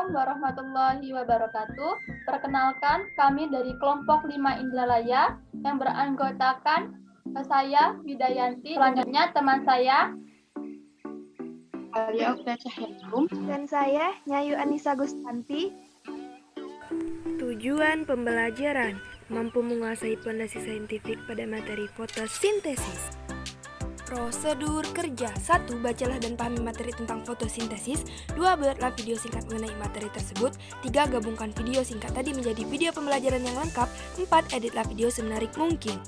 Assalamualaikum warahmatullahi wabarakatuh. Perkenalkan, kami dari kelompok 5 Indralaya yang beranggotakan saya Widayanti, selanjutnya teman saya Alia Okta Cahyarum, dan saya Nyayu Anissa Gustanti. Tujuan pembelajaran mampu menguasai fondasi saintifik pada materi fotosintesis. Prosedur kerja: 1. Bacalah dan pahami materi tentang fotosintesis. 2. Buatlah video singkat mengenai materi tersebut. 3. Gabungkan video singkat tadi menjadi video pembelajaran yang lengkap. 4. Editlah video semenarik mungkin.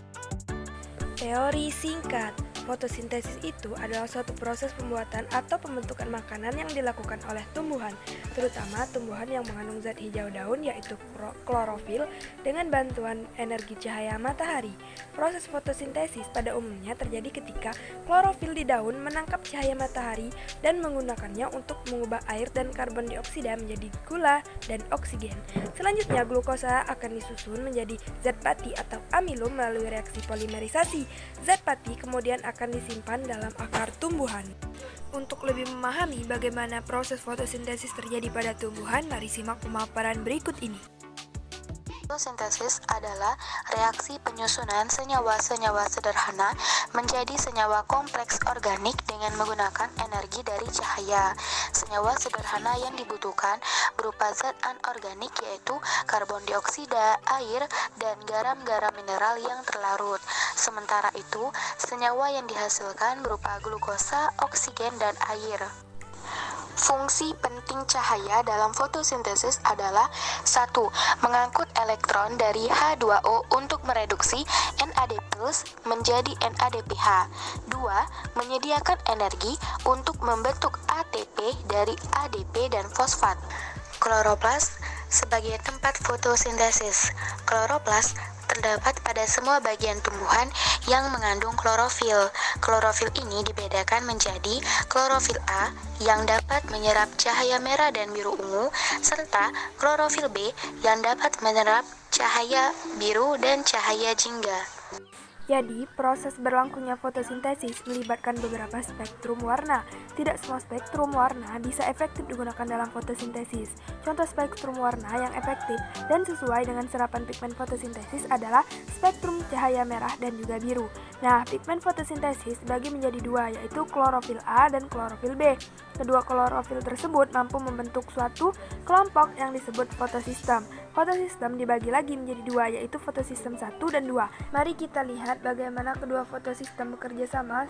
Teori singkat. Fotosintesis itu adalah suatu proses pembuatan atau pembentukan makanan yang dilakukan oleh tumbuhan, terutama tumbuhan yang mengandung zat hijau daun yaitu klorofil dengan bantuan energi cahaya matahari. Proses fotosintesis pada umumnya terjadi ketika klorofil di daun menangkap cahaya matahari dan menggunakannya untuk mengubah air dan karbon dioksida menjadi gula dan oksigen. Selanjutnya glukosa akan disusun menjadi zat pati atau amilum melalui reaksi polimerisasi. Zat pati kemudian akan disimpan dalam akar tumbuhan. Untuk lebih memahami bagaimana proses fotosintesis terjadi pada tumbuhan, mari simak pemaparan berikut ini. Fotosintesis adalah reaksi penyusunan senyawa-senyawa sederhana menjadi senyawa kompleks organik dengan menggunakan energi dari cahaya. Senyawa sederhana yang dibutuhkan berupa zat anorganik yaitu karbon dioksida, air, dan garam-garam mineral yang terlarut. Sementara itu, senyawa yang dihasilkan berupa glukosa, oksigen, dan air. Fungsi penting cahaya dalam fotosintesis adalah 1. Mengangkut elektron dari H2O untuk mereduksi NAD+ menjadi NADPH. 2. Menyediakan energi untuk membentuk ATP dari ADP dan fosfat. Kloroplas sebagai tempat fotosintesis. Kloroplas terdapat pada semua bagian tumbuhan yang mengandung klorofil. Klorofil ini dibedakan menjadi klorofil A yang dapat menyerap cahaya merah dan biru ungu, serta klorofil B yang dapat menyerap cahaya biru dan cahaya jingga. Jadi, proses berlangsungnya fotosintesis melibatkan beberapa spektrum warna. Tidak semua spektrum warna bisa efektif digunakan dalam fotosintesis. Contoh spektrum warna yang efektif dan sesuai dengan serapan pigmen fotosintesis adalah spektrum cahaya merah dan juga biru. Nah, pigmen fotosintesis dibagi menjadi dua, yaitu klorofil A dan klorofil B. Kedua klorofil tersebut mampu membentuk suatu kelompok yang disebut fotosistem. Fotosistem dibagi lagi menjadi dua, yaitu fotosistem 1 dan 2. Mari kita lihat bagaimana kedua fotosistem bekerja sama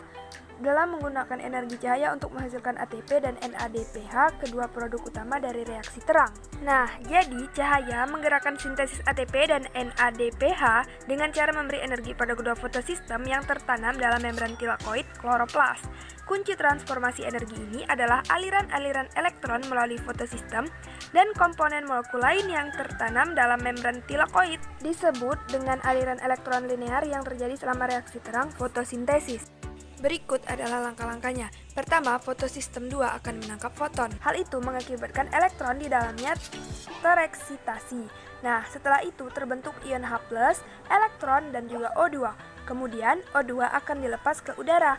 dalam menggunakan energi cahaya untuk menghasilkan ATP dan NADPH, kedua produk utama dari reaksi terang. Nah, jadi cahaya menggerakkan sintesis ATP dan NADPH dengan cara memberi energi pada kedua fotosistem yang tertanam dalam membran tilakoid kloroplas. Kunci transformasi energi ini adalah aliran-aliran elektron melalui fotosistem dan komponen molekul lain yang tertanam dalam membran tilakoid disebut dengan aliran elektron linear yang terjadi selama reaksi terang fotosintesis. Berikut adalah langkah-langkahnya. Pertama, fotosistem 2 akan menangkap foton. Hal itu mengakibatkan elektron di dalamnya tereksitasi. Nah, setelah itu terbentuk ion H+, elektron, dan juga O2. Kemudian, O2 akan dilepas ke udara.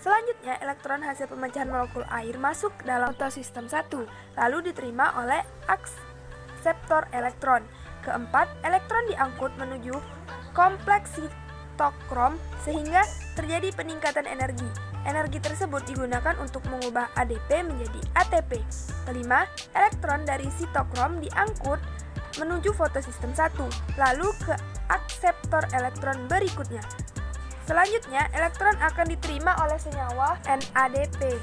Selanjutnya, elektron hasil pemecahan molekul air masuk dalam fotosistem 1, lalu diterima oleh akseptor elektron. Keempat, elektron diangkut menuju kompleks sitokrom sehingga terjadi peningkatan energi. Energi tersebut digunakan untuk mengubah ADP menjadi ATP. Kelima, elektron dari sitokrom diangkut menuju fotosistem 1, lalu ke akseptor elektron berikutnya. Selanjutnya, elektron akan diterima oleh senyawa NADP.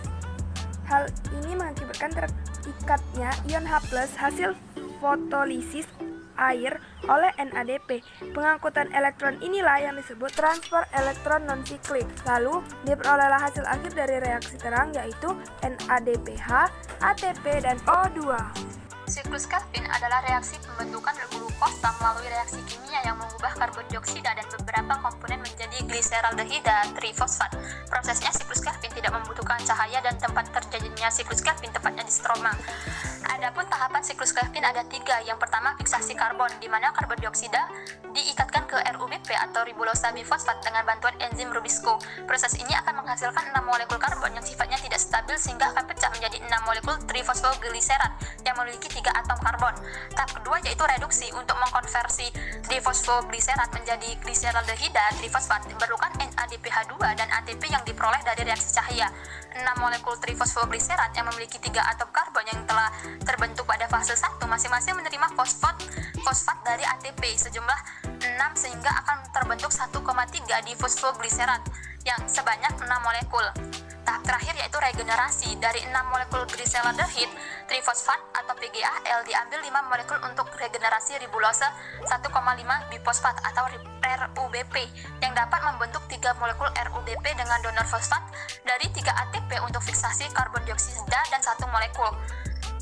Hal ini mengakibatkan terikatnya ion H+ hasil fotolisis air oleh NADP. Pengangkutan elektron inilah yang disebut transfer elektron non-siklik. Lalu, diperolehlah hasil akhir dari reaksi terang yaitu NADPH, ATP, dan O2. Siklus Calvin adalah reaksi pembentukan glukosa melalui reaksi kimia yang mengubah karbon dioksida dan beberapa komponen menjadi gliseraldehid dan trifosfat. Prosesnya siklus Calvin tidak membutuhkan cahaya dan tempat terjadinya siklus Calvin tepatnya di stroma. Adapun tahapan siklus Calvin ada 3. Yang pertama, fiksasi karbon, di mana karbon dioksida diikatkan ke RUBP atau ribulosa bifosfat dengan bantuan enzim Rubisco. Proses ini akan menghasilkan 6 molekul karbon yang sifatnya tidak stabil sehingga akan pecah menjadi 6 molekul trifosfogliserat yang memiliki 3 atom karbon. Tahap kedua yaitu reduksi. Untuk mengkonversi trifosfogliserat menjadi gliseraldehida trifosfat diperlukan NADPH2 dan ATP yang diperoleh dari reaksi cahaya. 6 molekul trifosfogliserat yang memiliki 3 atom karbon yang telah terbentuk pada fase 1 masing-masing menerima fosfat dari ATP sejumlah 6 sehingga akan terbentuk 1,3 difosfogliserat yang sebanyak 6 molekul. Tahap terakhir yaitu regenerasi. Dari 6 molekul gliseraldehid trifosfat atau PGAL diambil 5 molekul untuk regenerasi ribulosa 1,5 bifosfat atau RUBP yang dapat membentuk 3 molekul RUBP dengan donor fosfat dari 3 ATP untuk fiksasi karbon dioksida dan 1 molekul.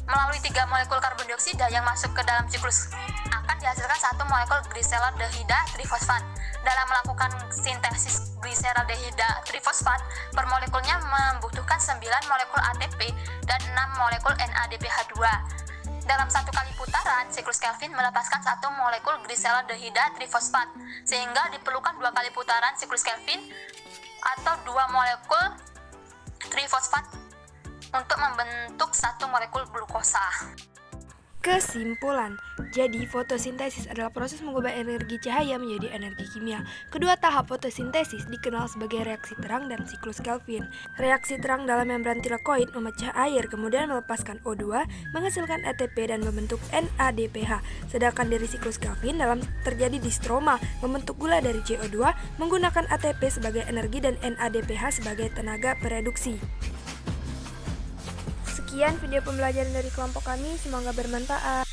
Melalui 3 molekul karbon dioksida yang masuk ke dalam siklus akan dihasilkan 1 molekul gliseraldehida trifosfat. Dalam melakukan sintesis gliseraldehida trifosfat, per molekulnya membutuhkan 9 molekul ATP dan 6 molekul NADPH2. Dalam satu kali putaran, siklus Kelvin melepaskan 1 molekul gliseraldehida trifosfat, sehingga diperlukan 2 kali putaran siklus Kelvin atau 2 molekul trifosfat untuk membentuk 1 molekul glukosa. Kesimpulan, jadi fotosintesis adalah proses mengubah energi cahaya menjadi energi kimia. Kedua tahap fotosintesis dikenal sebagai reaksi terang dan siklus Kelvin. Reaksi terang dalam membran tilakoid memecah air, kemudian melepaskan O2, menghasilkan ATP dan membentuk NADPH. Sedangkan dari siklus Kelvin dalam terjadi di stroma, membentuk gula dari CO2, menggunakan ATP sebagai energi dan NADPH sebagai tenaga pereduksi. Sekian video pembelajaran dari kelompok kami, semoga bermanfaat.